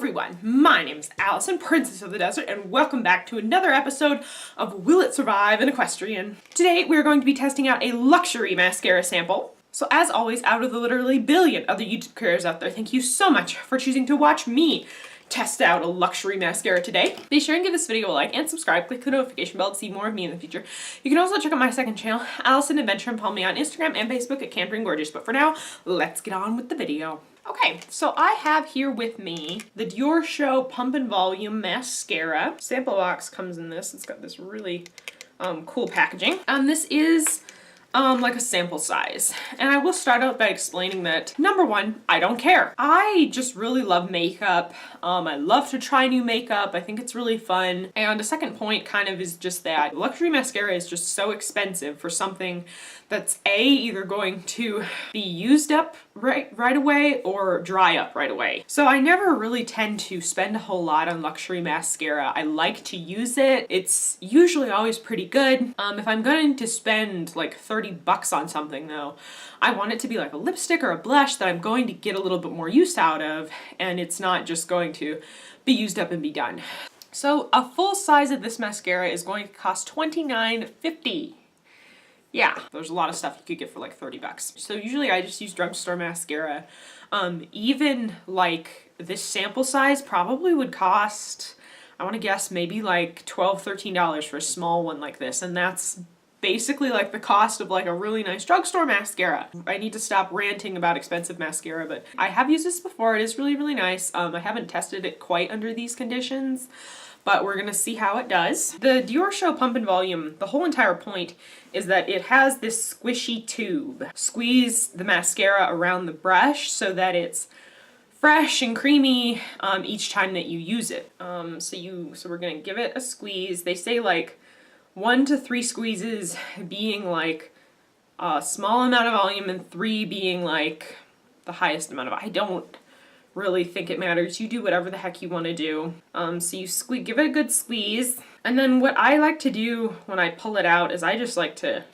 everyone, my name is Allison, Princess of the Desert, and welcome back to another episode of Will It Survive an Equestrian? Today we're going to be testing out a luxury mascara sample. So as always, out of the literally billion other YouTube creators out there, thank you so much for choosing to watch me test out a luxury mascara today. Be sure and give this video a like and subscribe. Click the notification bell to see more of me in the future. You can also check out my second channel, Allison Adventure, and follow me on Instagram and Facebook at Campering Gorgeous. But for now, let's get on with the video. Okay, so I have here with me the Dior Show Pump and Volume Mascara. Sample box comes in this. It's got this really cool packaging. This is like a sample size. And I will start out by explaining that, number one, I don't care. I just really love makeup. I love to try new makeup. I think it's really fun. And a second point kind of is just that luxury mascara is just so expensive for something that's either going to be used up right away or dry up right away. So I never really tend to spend a whole lot on luxury mascara. I like to use it. It's usually always pretty good. If I'm going to spend like 30 bucks on something though, I want it to be like a lipstick or a blush that I'm going to get a little bit more use out of, and it's not just going to be used up and be done. So a full size of this mascara is going to cost $29.50. Yeah, there's a lot of stuff you could get for like 30 bucks. So usually I just use drugstore mascara. Even like this sample size probably would cost, I want to guess maybe like $12, $13 for a small one like this. And that's basically like the cost of like a really nice drugstore mascara. I need to stop ranting about expensive mascara, but I have used this before. It is really, really nice. I haven't tested it quite under these conditions, but we're gonna see how it does. The Dior Show Pump and Volume, the whole entire point is that it has this squishy tube. Squeeze the mascara around the brush so that it's fresh and creamy each time that you use it. So we're gonna give it a squeeze. They say like 1 to 3 squeezes being like a small amount of volume and 3 being like the highest amount of, I don't really think it matters. You do whatever the heck you want to do. So you give it a good squeeze. And then what I like to do when I pull it out is I just like to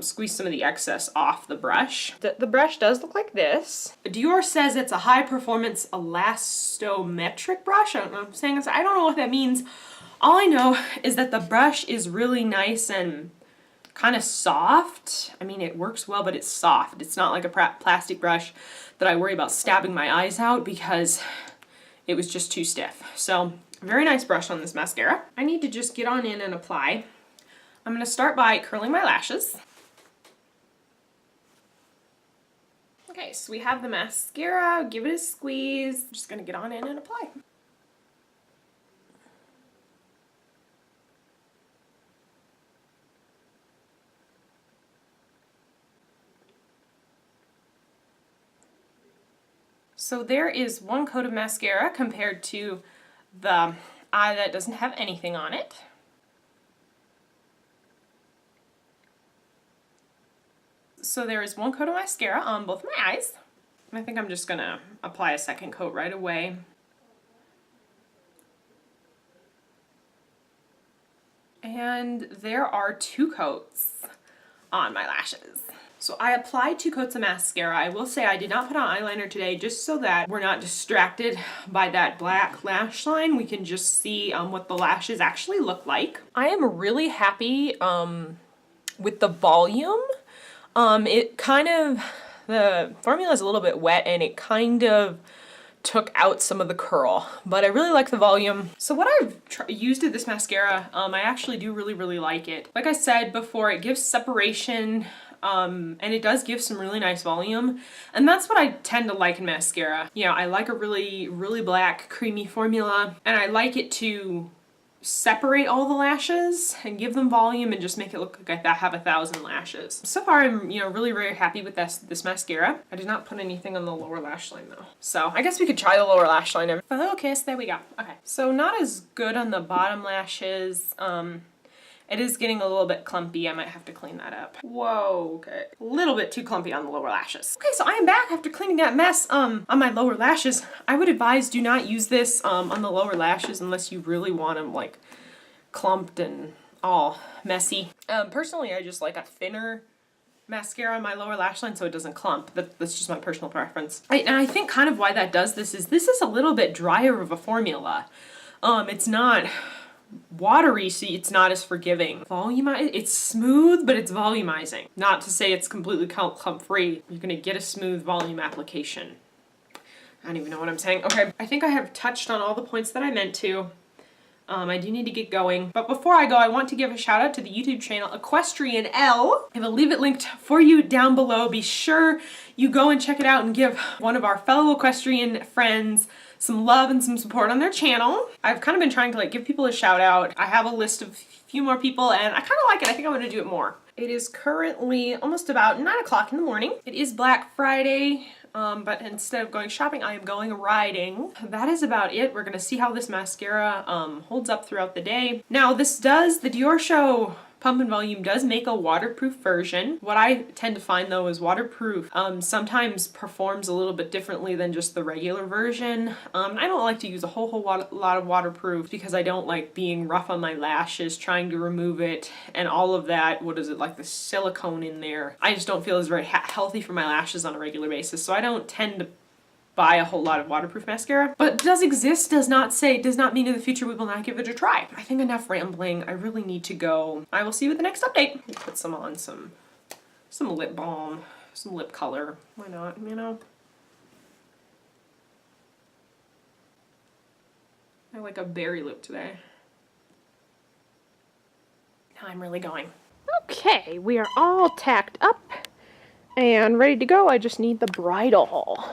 squeeze some of the excess off the brush. The brush does look like this. Dior says it's a high performance elastometric brush. I don't know what I'm saying. I don't know what that means. All I know is that the brush is really nice and kind of soft. I mean, it works well, but it's soft. It's not like a plastic brush that I worry about stabbing my eyes out because it was just too stiff. So, very nice brush on this mascara. I need to just get on in and apply. I'm going to start by curling my lashes. Okay, so we have the mascara. Give it a squeeze. I'm just going to get on in and apply. So there is one coat of mascara compared to the eye that doesn't have anything on it. So there is one coat of mascara on both my eyes. I think I'm just gonna apply a second coat right away. And there are 2 coats on my lashes. So I applied 2 coats of mascara. I will say I did not put on eyeliner today just so that we're not distracted by that black lash line. We can just see what the lashes actually look like. I am really happy with the volume. The formula is a little bit wet and it kind of took out some of the curl, but I really like the volume. So what I've used with this mascara, I actually do really, really like it. Like I said before, it gives separation. And it does give some really nice volume, and that's what I tend to like in mascara. You know, I like a really, really black, creamy formula, and I like it to separate all the lashes and give them volume and just make it look like I have 1,000 lashes. So far, I'm, really very happy with this mascara. I did not put anything on the lower lash line though. So I guess we could try the lower lash line. For a little kiss, there we go. Okay, so not as good on the bottom lashes. It is getting a little bit clumpy. I might have to clean that up. Whoa, okay. A little bit too clumpy on the lower lashes. Okay, so I am back after cleaning that mess on my lower lashes. I would advise do not use this on the lower lashes unless you really want them like clumped and all messy. Personally, I just like a thinner mascara on my lower lash line so it doesn't clump. That's just my personal preference. And I think kind of why that does this is a little bit drier of a formula. It's not watery, so it's not as forgiving. It's smooth, but it's volumizing. Not to say it's completely clump free. You're gonna get a smooth volume application. I don't even know what I'm saying. Okay, I think I have touched on all the points that I meant to. I do need to get going. But before I go, I want to give a shout out to the YouTube channel Equestrian L. I will leave it linked for you down below. Be sure you go and check it out and give one of our fellow equestrian friends some love and some support on their channel. I've kind of been trying to give people a shout out. I have a list of a few more people and I kind of like it. I think I'm going to do it more. It is currently almost about 9 o'clock in the morning. It is Black Friday. But instead of going shopping, I am going riding. That is about it. We're gonna see how this mascara holds up throughout the day. Now the Dior Show Pump and Volume does make a waterproof version. What I tend to find though is waterproof sometimes performs a little bit differently than just the regular version. I don't like to use a whole lot of waterproof because I don't like being rough on my lashes, trying to remove it and all of that. What is it, like the silicone in there? I just don't feel as very healthy for my lashes on a regular basis, so I don't tend to buy a whole lot of waterproof mascara. But does exist does not mean in the future we will not give it a try. I think enough rambling. I really need to go. I will see you with the next update. Put some on some lip balm, some lip color. Why not, you know? I like a berry lip today. Now I'm really going. Okay, we are all tacked up and ready to go. I just need the bridle.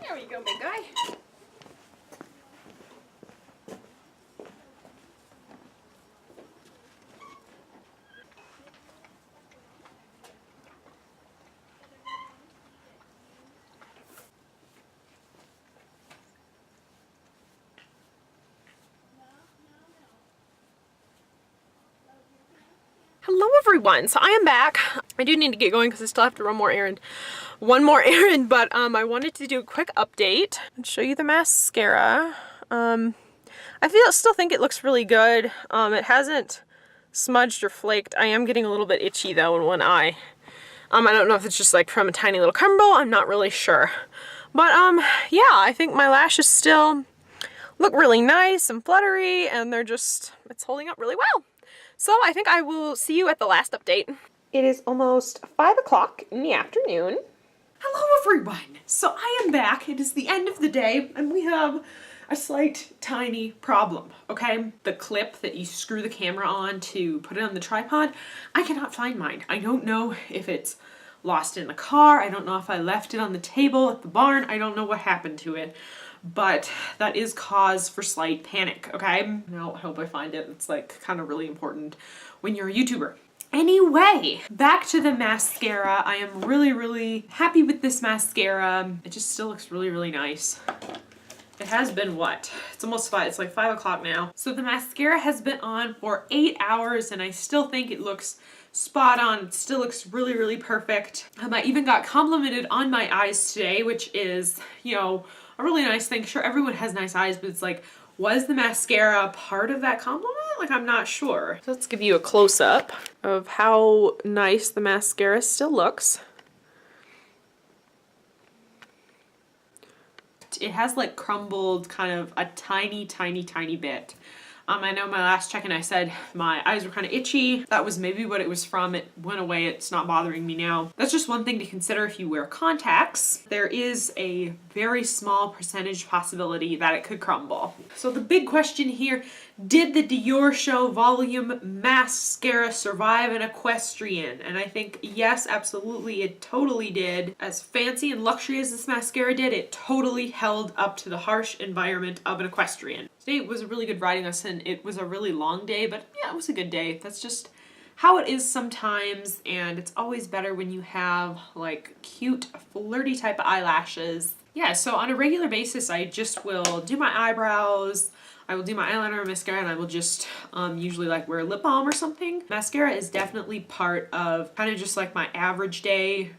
There you go, big guy. Hello everyone, so I am back. I do need to get going because I still have to run one more errand, but I wanted to do a quick update and show you the mascara. I still think it looks really good. It hasn't smudged or flaked. I am getting a little bit itchy though in one eye. I don't know if it's just like from a tiny little crumble, I'm not really sure. But yeah, I think my lashes still look really nice and fluttery, and it's holding up really well. So I think I will see you at the last update. It is almost 5 o'clock in the afternoon. Hello everyone! So I am back. It is the end of the day and we have a slight tiny problem, okay? The clip that you screw the camera on to put it on the tripod, I cannot find mine. I don't know if it's lost in the car. I don't know if I left it on the table at the barn. I don't know what happened to it. But that is cause for slight panic, okay? I hope I find it. It's like kind of really important when you're a YouTuber. Anyway, back to the mascara. I am really, really happy with this mascara. It just still looks really, really nice. It has been what? It's almost 5, it's like 5 o'clock now. So the mascara has been on for 8 hours and I still think it looks spot on. It still looks really, really perfect. I even got complimented on my eyes today, which is, you know, a really nice thing. Sure, everyone has nice eyes, but it's like, was the mascara part of that compliment? Like, I'm not sure. So let's give you a close-up of how nice the mascara still looks. It has like crumbled kind of a tiny, tiny, tiny bit. I know my last check-in I said my eyes were kind of itchy. That was maybe what it was from. It went away. It's not bothering me now. That's just one thing to consider if you wear contacts. There is a very small percentage possibility that it could crumble. So the big question here, did the Dior Show Volume Mascara survive an Equestrian? And I think yes, absolutely, it totally did. As fancy and luxury as this mascara did, it totally held up to the harsh environment of an Equestrian. Today was a really good riding lesson. It was a really long day, but yeah, it was a good day. That's just how it is sometimes, and it's always better when you have like cute, flirty type of eyelashes. Yeah, so on a regular basis, I just will do my eyebrows, I will do my eyeliner and mascara, and I will just usually like wear lip balm or something. Mascara is definitely part of kind of just like my average day,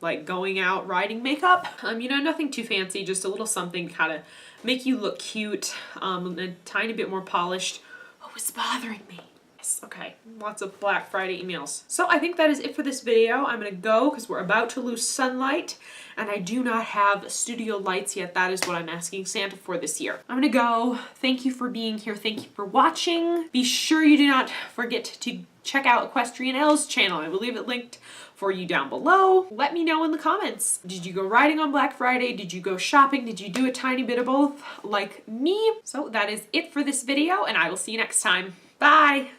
like going out riding makeup. You know, nothing too fancy, just a little something to kind of make you look cute, a tiny bit more polished. Oh, it's bothering me. Yes, okay, lots of Black Friday emails. So I think that is it for this video. I'm gonna go because we're about to lose sunlight and I do not have studio lights yet. That is what I'm asking Santa for this year. I'm gonna go. Thank you for being here. Thank you for watching. Be sure you do not forget to check out Equestrian L's channel. I will leave it linked for you down below. Let me know in the comments. Did you go riding on Black Friday? Did you go shopping? Did you do a tiny bit of both like me? So that is it for this video and I will see you next time. Bye!